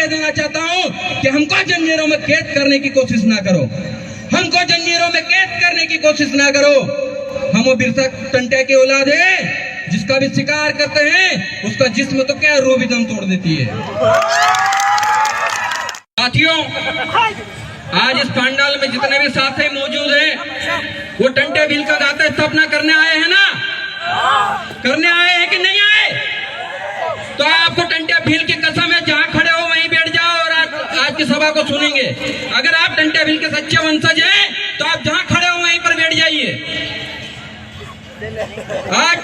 देना चाहता हूँ कि हमको जंजीरों में कैद करने की कोशिश ना करो, हमको जंजीरों में कैद करने की कोशिश ना करो। हम वो बिरसा टंटे की औलाद है, जिसका भी शिकार करते हैं उसका जिस्म तो क्या रूह भी दम तोड़ देती है। साथियों, आज इस पंडाल में जितने भी साथी मौजूद हैं वो टंटे भील का गाथा स्थापना करने आए हैं ना, करने आए हैं कि नहीं आए? तो आपको टंटे भील की कसम है, जहां खड़े हो वहीं बैठ जाओ और आज की सभा को सुनेंगे। अगर आप टंटे भील के सच्चे वंशज हैं तो आप जहां खड़े हो वहीं पर बैठ जाइए। आज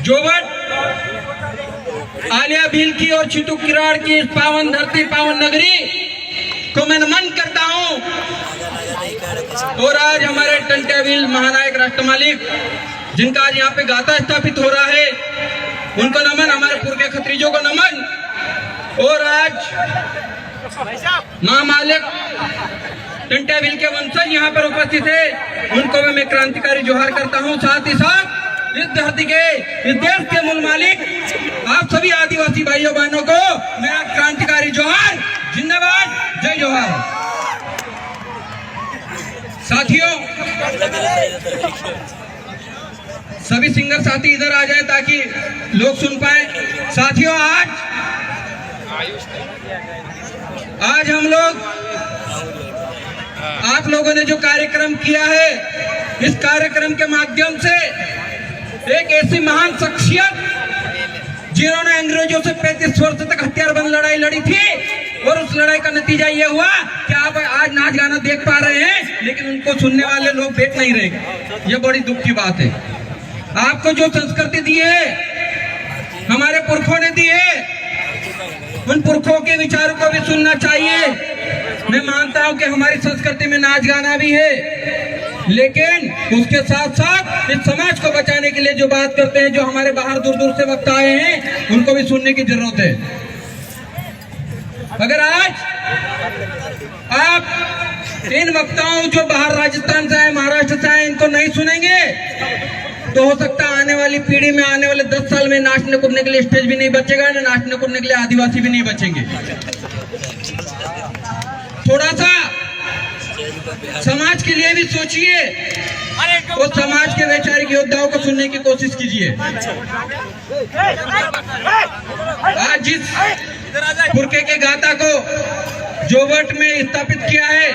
जोवट आलिया भील की और छिटू किराड़ की इस पावन धरती, पावन नगरी को मैं नमन करता हूं। और आज हमारे टंटे भील महानायक राष्ट्र मालिक, जिनका आज यहाँ पे गाथा स्थापित हो रहा है, उनको नमन, हमारे पुरखे खत्रीजों को नमन। और आज महामालिक टंटे भील के वंशज यहाँ पर उपस्थित है, उनको भी मैं क्रांतिकारी जोहार करता हूँ। साथ ही साथ इस धरती के, इस देश के मूल मालिक आप सभी आदिवासी भाइयों बहनों को मेरा क्रांतिकारी जोहार, जिंदाबाद, जय जोहार। साथियों, सभी सिंगर साथी इधर आ जाएं ताकि लोग सुन पाए। साथियों, आज हम लोग, आप लोगों ने जो कार्यक्रम किया है, इस कार्यक्रम के माध्यम से एक ऐसी महान शख्सियत जिन्होंने अंग्रेजों से 35 वर्ष तक हथियारबंद लड़ाई लड़ी थी, और उस लड़ाई का नतीजा ये हुआ कि आप आज नाच गाना देख पा रहे हैं, लेकिन उनको सुनने वाले लोग देख नहीं रहे। ये बड़ी दुख की बात है। आपको जो संस्कृति दी है, हमारे पुरखों ने दी है, उन पुरखों के विचारों को भी सुनना चाहिए। मैं मानता हूं कि हमारी संस्कृति में नाच गाना भी है, लेकिन उसके साथ साथ इस समाज को बचाने के लिए जो बात करते हैं, जो हमारे बाहर दूर दूर से वक्ता आए हैं, उनको भी सुनने की जरूरत है। अगर आज आप इन वक्ताओं जो बाहर राजस्थान से आए, महाराष्ट्र से आए, इनको नहीं सुनेंगे तो हो सकता है आने वाली पीढ़ी में, आने वाले 10 साल में नाचने कूदने के लिए स्टेज भी नहीं बचेगा, ना नाचने कूदने के लिए आदिवासी भी नहीं बचेंगे। थोड़ा सा समाज के लिए भी सोचिए और समाज के वैचारिक योद्धाओं को सुनने की कोशिश कीजिए। आज जिस पुरखे के गाथा को जोवट में स्थापित किया है,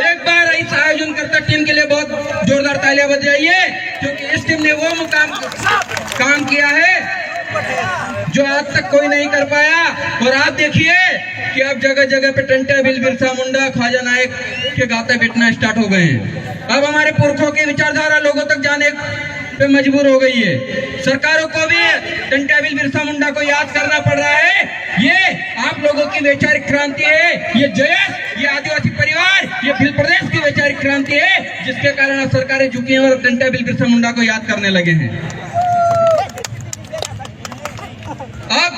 एक बार इस आयोजन करता टीम के लिए बहुत जोरदार तालियां बजाइए, क्योंकि इस टीम ने वो मुकाम काम किया है जो आज तक कोई नहीं कर पाया। और आप देखिए कि अब जगह जगह पे टंटे भील, बिरसा मुंडा, ख्वाजा नायक के गाते बैठना स्टार्ट हो गए हैं। अब हमारे पुरखों की विचारधारा लोगों तक जाने पे मजबूर हो गई है। सरकारों को भी टंटे भील, बिरसा मुंडा को याद करना पड़ रहा है। ये आप लोगों की वैचारिक क्रांति है, ये जयस, ये आदिवासी परिवार, ये भील प्रदेश की वैचारिक क्रांति है, जिसके कारण सरकारें झुकी हैं और टंटे भील, बिरसा मुंडा को याद करने लगे हैं। अब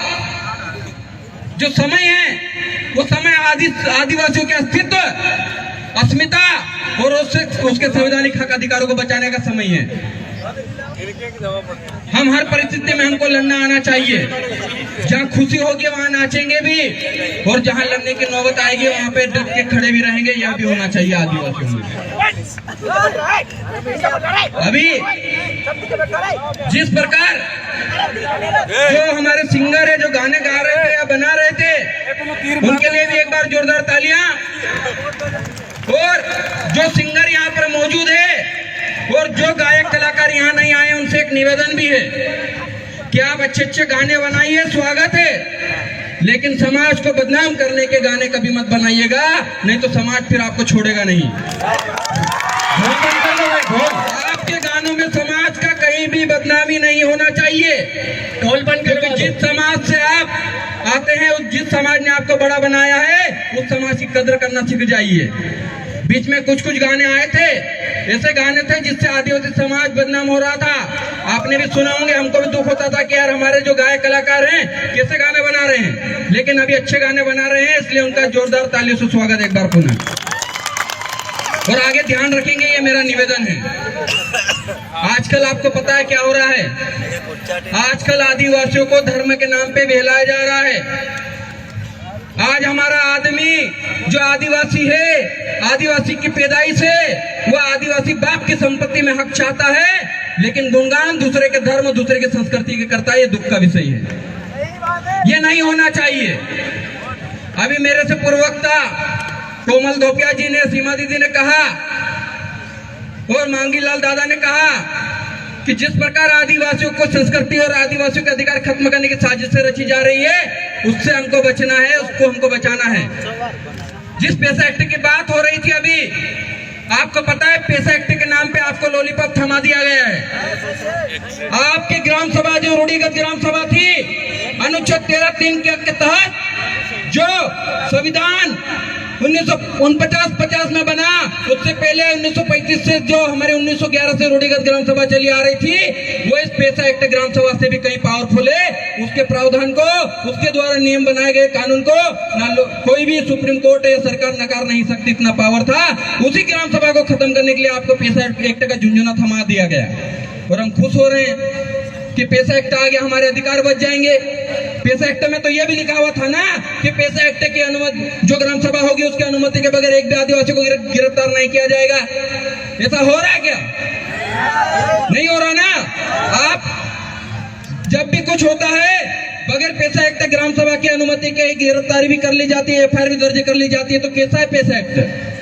जो समय है वो समय आदिवासियों के अस्तित्व, अस्मिता और उसके संवैधानिक हक अधिकारों को बचाने का समय है। हम हर परिस्थिति में हमको लड़ना आना चाहिए। जहाँ खुशी होगी वहाँ नाचेंगे भी, और जहाँ लड़ने की नौबत आएगी वहाँ पे डट के खड़े भी रहेंगे। यह भी होना चाहिए आदिवासियों में। अभी जिस प्रकार जो हमारे सिंगर है, जो गाने गा रहे थे या बना रहे थे, उनके लिए भी एक बार जोरदार तालियां। और जो सिंगर यहाँ पर मौजूद है और जो गायक कलाकार यहाँ नहीं आए, उनसे एक निवेदन भी है कि आप अच्छे अच्छे गाने बनाइए, स्वागत है, लेकिन समाज को बदनाम करने के गाने कभी मत बनाइएगा, नहीं तो समाज फिर आपको छोड़ेगा नहीं। आपके गानों में समाज का कहीं भी बदनामी नहीं होना चाहिए। क्योंकि जिस समाज से आप आते हैं, जिस समाज ने आपको बड़ा बनाया है, उस समाज की कदर करना सीख जाइए। बीच में कुछ गाने आए थे, ऐसे गाने थे जिससे आदिवासी समाज बदनाम हो रहा था। आपने भी सुना होंगे, हमको भी दुख होता था कि यार हमारे जो गायक कलाकार हैं कैसे गाने बना रहे हैं, लेकिन अभी अच्छे गाने बना रहे हैं, इसलिए उनका जोरदार तालियों से स्वागत एक बार पुनः। और आगे ध्यान रखेंगे, ये मेरा निवेदन है। आजकल आपको पता है क्या हो रहा है? आजकल आदिवासियों को धर्म के नाम पे बहलाया जा रहा है। आज हमारा आदमी जो आदिवासी है, आदिवासी की पैदाइश है, वो आदिवासी बाप की संपत्ति में हक चाहता है, लेकिन गुणगान दूसरे के धर्म, दूसरे के संस्कृति के करता है। ये दुख का विषय है, ये नहीं होना चाहिए। अभी मेरे से पूर्ववक्ता कोमल धोपिया जी ने, सीमा दीदी ने कहा और मांगी लाल दादा ने कहा कि जिस प्रकार आदिवासियों को संस्कृति और आदिवासियों के अधिकार खत्म करने की साजिश रची जा रही है, उससे हमको बचना है, उसको हमको बचाना है। जिस पैसा एक्ट की बात हो रही थी अभी, आपको पता है पैसा एक्ट के नाम पे आपको लॉलीपॉप थमा दिया गया है। आपकी ग्राम सभा जो रूढ़िगत ग्राम सभा थी, अनुच्छेद 13(3) के तहत जो संविधान 1949-50 में बना, उससे पहले 1935 से जो हमारे 1911 से रूढ़िगत ग्राम सभा चली आ रही थी, वो इस पैसा एक्ट ग्राम सभा से भी कहीं पावरफुल है। उसके प्रावधान को, उसके द्वारा नियम बनाए गए कानून को कोई भी सुप्रीम कोर्ट या सरकार नकार नहीं सकती, इतना पावर था। उसी ग्राम सभा को खत्म करने के लिए आपको पैसा एक्ट का झुंझुना थमा दिया गया, और हम खुश हो रहे हैं कि पैसा एक्ट आ गया, हमारे अधिकार बच जाएंगे। पैसा एक्ट में तो ये भी लिखा हुआ था ना कि पैसा एक्ट की अनुमति, जो ग्राम सभा होगी उसकी अनुमति के बगैर एक भी आदिवासी को गिरफ्तार नहीं किया जाएगा। ऐसा हो रहा है क्या? नहीं हो रहा ना। आप जब भी कुछ होता है, बगैर पैसा एक्ट ग्राम सभा की अनुमति के गिरफ्तारी भी कर ली जाती है, एफआईआर भी दर्ज कर ली जाती है। तो कैसा है पैसा एक्ट?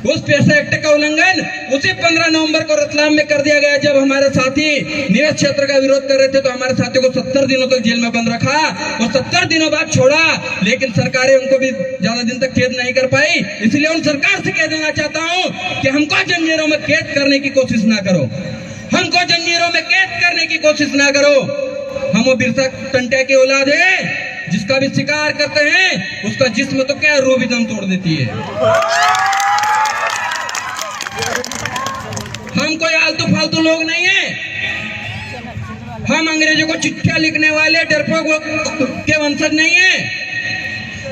उस पैसा एक्ट का उल्लंघन उसी 15 नवंबर को रतलाम में कर दिया गया, जब हमारे साथी निवेश क्षेत्र का विरोध कर रहे थे। तो हमारे साथियों को 70 दिनों तक जेल में बंद रखा और 70 दिनों बाद छोड़ा, लेकिन सरकारें उनको भी ज्यादा दिन तक कैद नहीं कर पाई। इसलिए उन सरकार से कह देना चाहता हूँ कि हमको जंजीरों में कैद करने की कोशिश ना करो, हमको जंजीरों में कैद करने की कोशिश ना करो। हम वो बिरसा टंटे की औलाद है, जिसका भी शिकार करते हैं उसका जिस्म तो क्या रूह भी दम तोड़ देती है। हम कोई आलतू फालतू लोग नहीं है। हम अंग्रेजों को चिट्ठियां लिखने वाले डरपोक के वंशज नहीं है।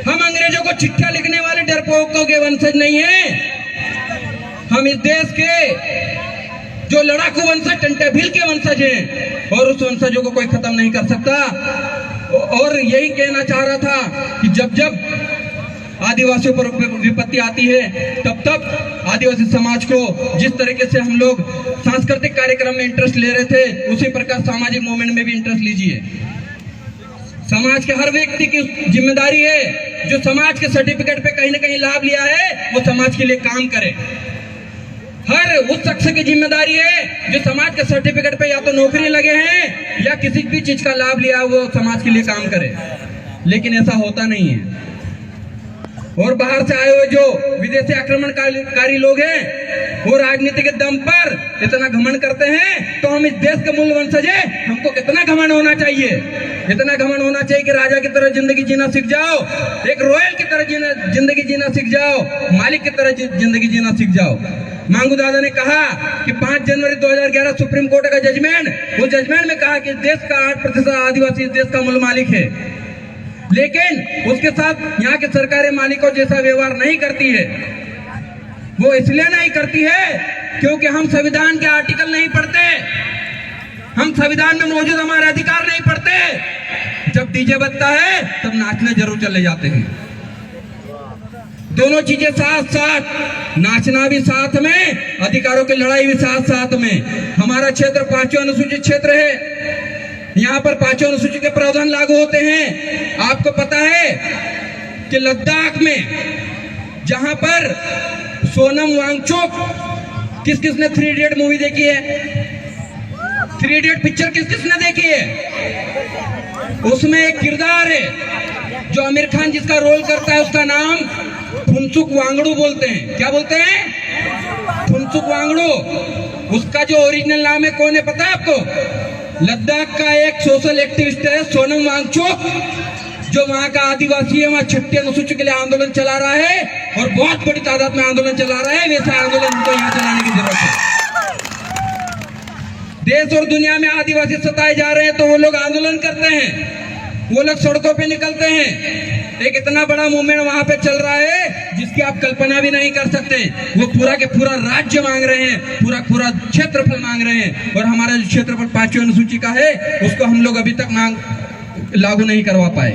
हम अंग्रेजों को चिट्ठियां लिखने वाले डरपोकों के वंशज नहीं है। हम इस देश के जो लड़ाकू वंशज टंटे भील के वंशज हैं, और उस वंशजों को कोई खत्म नहीं कर सकता। और यही कहना चाह रहा था कि जब जब आदिवासियों पर विपत्ति आती है, तब तब आदिवासी समाज को जिस तरीके से हम लोग सांस्कृतिक कार्यक्रम में इंटरेस्ट ले रहे थे, उसी प्रकार सामाजिक मूवमेंट में भी इंटरेस्ट लीजिए। समाज के हर व्यक्ति की जिम्मेदारी है, जो समाज के सर्टिफिकेट पे कहीं ना कहीं लाभ लिया है, वो समाज के लिए काम करे। हर उस शख्स की जिम्मेदारी है जो समाज के सर्टिफिकेट पे या तो नौकरी लगे हैं या किसी भी चीज का लाभ लिया, वो समाज के लिए काम करे। लेकिन ऐसा होता नहीं है। और बाहर से आए हुए जो विदेशी आक्रमणकारी लोग हैं, वो राजनीति के दम पर इतना घमंड करते हैं। तो हम इस देश के मूल वंशज हैं, हमको कितना घमंड होना चाहिए, इतना घमंड होना चाहिए कि राजा की तरह जिंदगी जीना सीख जाओ, एक रॉयल की तरह जिंदगी जीना सीख जाओ, मालिक की तरह जिंदगी जीना सीख जाओ। मांगू दादा ने कहा कि 5 जनवरी 2011 सुप्रीम कोर्ट का जजमेंट, वो जजमेंट में कहा कि देश का 8% आदिवासी देश का मूल मालिक है, लेकिन उसके साथ यहाँ की सरकारें मालिकों जैसा व्यवहार नहीं करती है। वो इसलिए नहीं करती है क्योंकि हम संविधान के आर्टिकल नहीं पढ़ते, हम संविधान में मौजूद हमारे अधिकार नहीं पढ़ते। जब डीजे बजता है तब नाचने जरूर चले जाते हैं। दोनों चीजें साथ साथ, नाचना भी साथ में, अधिकारों की लड़ाई भी साथ साथ में। हमारा क्षेत्र 5वां अनुसूचित क्षेत्र है, यहाँ पर 5वां अनुसूची के प्रावधान लागू होते हैं। आपको पता है कि लद्दाख में जहां पर सोनम वांगचुक, किस किसने 3 इडियट मूवी देखी है? 3 इडियट पिक्चर किस किसने देखी है? उसमें एक किरदार है जो आमिर खान जिसका रोल करता है, उसका नाम फुनसुक वांगडू बोलते हैं। क्या बोलते हैं? फुनसुक वांगडू। उसका जो ओरिजिनल नाम है कौन है पता है आपको? लद्दाख का एक सोशल एक्टिविस्ट है सोनम वांगचुक, जो वहाँ का आदिवासी है, वहाँ 6ठी अनुसूची के लिए आंदोलन चला रहा है और बहुत बड़ी तादाद में आंदोलन चला रहा है। वैसा आंदोलन उनको यहाँ चलाने की जरूरत है। देश और दुनिया में आदिवासी सताए जा रहे हैं तो वो लोग आंदोलन करते हैं, वो लोग सड़कों पे निकलते हैं। एक इतना बड़ा मूवमेंट वहां पे चल रहा है जिसकी आप कल्पना भी नहीं कर सकते। वो पूरा के पूरा राज्य मांग रहे हैं, पूरा क्षेत्रफल मांग रहे हैं, और हमारा जो क्षेत्रफल 5वीं अनुसूची का है उसको हम लोग अभी तक लागू नहीं करवा पाए।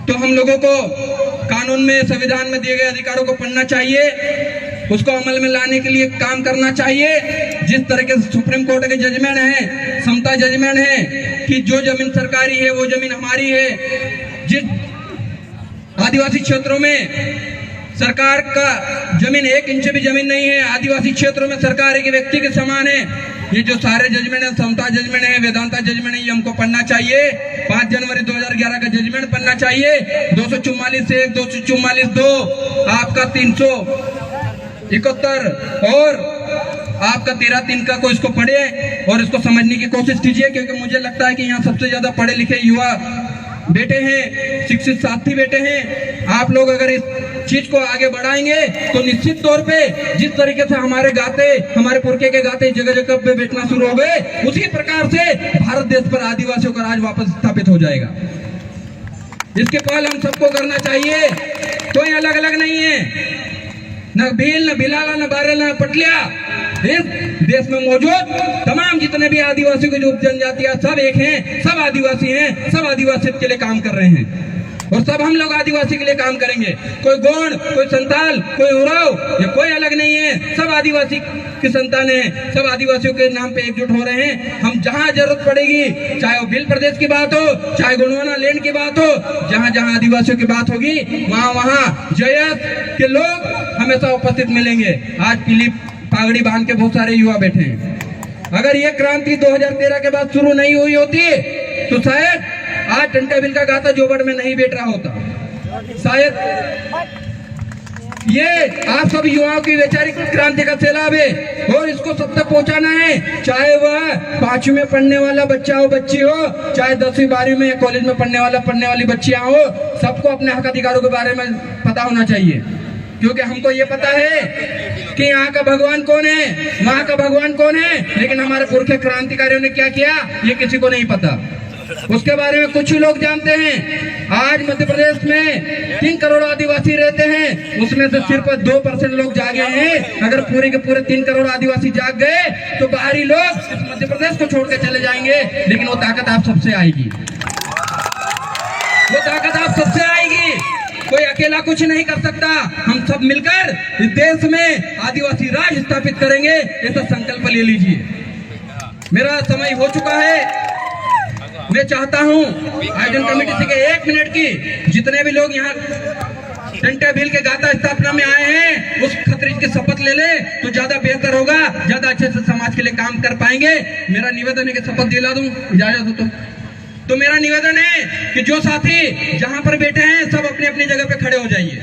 तो हम लोगों को कानून में, संविधान में दिए गए अधिकारों को पढ़ना चाहिए, उसको अमल में लाने के लिए काम करना चाहिए। जिस तरीके से सुप्रीम कोर्ट के जजमेंट है, समता जजमेंट है कि जो जमीन सरकारी है वो जमीन हमारी है। जिस आदिवासी क्षेत्रों में सरकार का जमीन 1 इंच भी जमीन नहीं है, आदिवासी क्षेत्रों में सरकार एक व्यक्ति के समान है। ये जो सारे जजमेंट है, समता जजमेंट है, वेदांता जजमेंट है, ये हमको पढ़ना चाहिए। 5 जनवरी 2011 का जजमेंट पढ़ना चाहिए। 244 से 1, 244 2, आपका 371 और आपका 13(3) का को इसको पढ़े और इसको समझने की कोशिश कीजिए, क्योंकि मुझे लगता है कि यहाँ सबसे ज्यादा पढ़े लिखे युवा बेटे हैं, शिक्षित साथी बेटे हैं। आप लोग अगर इस चीज को आगे बढ़ाएंगे तो निश्चित तौर पे जिस तरीके से हमारे गाते, हमारे पुरखे के गाते जगह जगह पे बेचना शुरू हो गए, उसी प्रकार से भारत देश पर आदिवासियों का राज वापस स्थापित हो जाएगा। इसके पहल हम सबको करना चाहिए। कोई अलग अलग नहीं है, न भील, न भिलाला, न बारेला, न पटलिया। इस देश में मौजूद तमाम जितने भी आदिवासी की जो जनजातियां सब एक हैं, सब आदिवासी हैं, सब आदिवासी के लिए काम कर रहे हैं और सब हम लोग आदिवासी के लिए काम करेंगे। कोई गोंड, कोई संताल, कोई उराव, ये कोई अलग नहीं है, सब आदिवासी की संतान है, सब आदिवासियों के नाम पे एकजुट हो रहे हैं। हम जहां जरूरत पड़ेगी, चाहे वो भील प्रदेश की बात हो, चाहे गोंडवाना लैंड की बात हो, जहां जहां आदिवासियों की बात होगी वहां वहां जयत के लोग हमेशा उपस्थित मिलेंगे। आज पीली पागड़ी बांध के बहुत सारे युवा बैठे हैं। अगर ये क्रांति 2013 के बाद शुरू नहीं हुई होती तो शायद आज टंटा बिल का गाता जोबड़ में नहीं बैठ रहा होता। शायद ये आप सब युवाओं की वैचारिक क्रांति का सैलाब है और इसको सब तक पहुंचाना है। चाहे वह 5वीं में पढ़ने वाला बच्चा हो, बच्ची हो, चाहे 10वीं 12वीं में कॉलेज में पढ़ने वाली बच्चियां हो, सबको अपने हक अधिकारों के बारे में पता होना चाहिए। क्योंकि हमको ये पता है कि यहाँ का भगवान कौन है, वहाँ का भगवान कौन है, लेकिन हमारे पुरखे क्रांतिकारियों ने क्या किया ये किसी को नहीं पता। उसके बारे में कुछ ही लोग जानते हैं। आज मध्य प्रदेश में 3 करोड़ आदिवासी रहते हैं, उसमें से सिर्फ 2% लोग जागे हैं। अगर पूरे के पूरे 3 करोड़ आदिवासी जाग गए तो बाहरी लोग इस मध्य प्रदेश को छोड़ के चले जाएंगे, लेकिन वो ताकत आप सबसे आएगी, वो ताकत आप सबसे आएगी। कोई अकेला कुछ नहीं कर सकता। हम सब मिलकर इस देश में आदिवासी राज स्थापित करेंगे, ऐसा संकल्प ले लीजिए। मेरा समय हो चुका है। मैं चाहता हूं आयोजन कमेटी से 1 मिनट की जितने भी लोग यहाँ टंटा भील के गाता स्थापना में आए हैं उस खतरीज की शपथ ले ले तो ज्यादा बेहतर होगा, ज्यादा अच्छे से समाज के लिए काम कर पाएंगे। मेरा निवेदन है कि शपथ दिला दूं, इजाजत हो तो मेरा निवेदन है कि जो साथी जहां पर बैठे हैं सब अपनी अपनी जगह पे खड़े हो जाइए।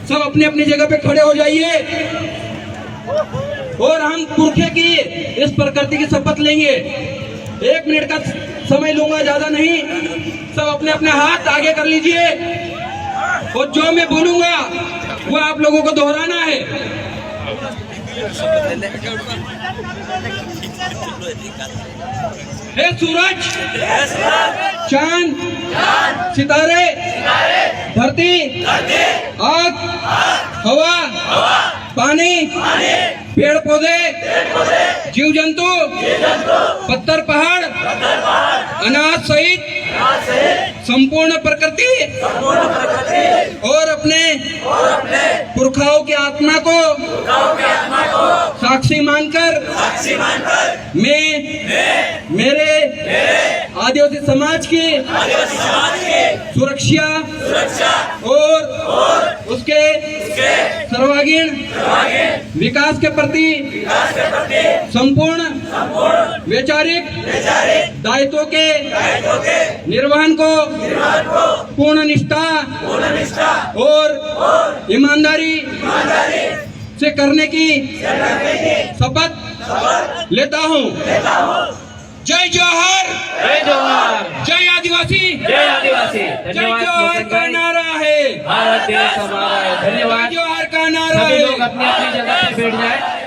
सब अपनी अपनी जगह पे खड़े हो जाइए और हम पुरखे की इस प्रकृति की शपथ लेंगे। 1 मिनट का समय लूंगा, ज्यादा नहीं। सब अपने अपने हाथ आगे कर लीजिए और जो मैं बोलूंगा वो आप लोगों को दोहराना है। हे सूरज, चांद, सितारे, धरती, आग, हवा, पानी, पेड़ पौधे, जीव जंतु, पत्थर पहाड़, अनाज सहित संपूर्ण प्रकृति और अपने पुरखाओं की आत्मा को साक्षी मानकर मैं मेरे आदिवासी समाज की सुरक्षा और उसके सर्वांगीण विकास के प्रति संपूर्ण वैचारिक दायित्वों के निर्वहन को पूर्ण निष्ठा और ईमानदारी से करने की शपथ लेता हूँ। जय जोहार, जय जोहार, जय आदिवासी, जय आदिवासी। जय जोहार का नारा है, भारत देश हमारा है। धन्यवाद। जय जोहार का नारा सभी है। लोग अपनी अपनी जगह पर बैठ जाए।